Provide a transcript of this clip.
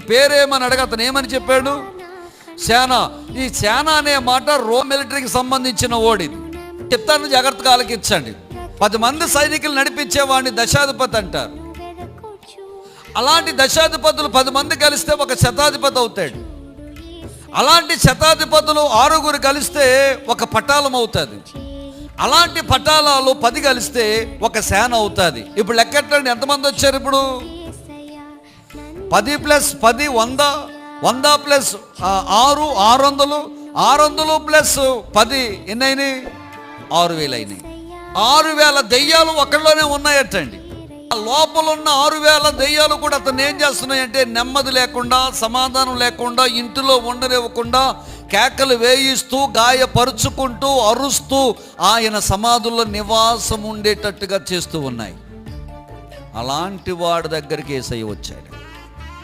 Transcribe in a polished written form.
పేరేమని అడగ, అతను ఏమని చెప్పాడు? సేన. ఈ సేన అనే మాట రోమ్ మిలిటరీకి సంబంధించిన ఓడిది. చెప్తాను, జాగ్రత్తగా ఆలకించండి. 10 మంది సైనికులు నడిపించేవాడిని దశాధిపతి అంటారు. అలాంటి దశాధిపతులు 10 మంది కలిస్తే ఒక శతాధిపతి అవుతాడు. అలాంటి శతాధిపతులు 6 కలిస్తే ఒక పటాలం అవుతుంది. అలాంటి పటాలాలు 10 కలిస్తే ఒక సేన అవుతుంది. ఇప్పుడు లెక్కెట్టండి, ఎంతమంది వచ్చారు ఇప్పుడు? 10 + 10 100, 100 + 6 600, 600 + 10 ఎన్ని అయినాయి? 6000 అయినాయి. 6000 దెయ్యాలు ఒకళ్ళలోనే ఉన్నాయటండి. లోపల ఉన్న 6000 దెయ్యాలు కూడా అతను ఏం చేస్తున్నాయంటే, నెమ్మది లేకుండా, సమాధానం లేకుండా, ఇంటిలో ఉండనివ్వకుండా, కేకలు వేయిస్తూ, గాయపరుచుకుంటూ, అరుస్తూ ఆయన సమాధుల్లో నివాసం ఉండేటట్టుగా చేస్తూ ఉన్నాయి. అలాంటి వాడి దగ్గరికి యేసయ్య వచ్చాడు.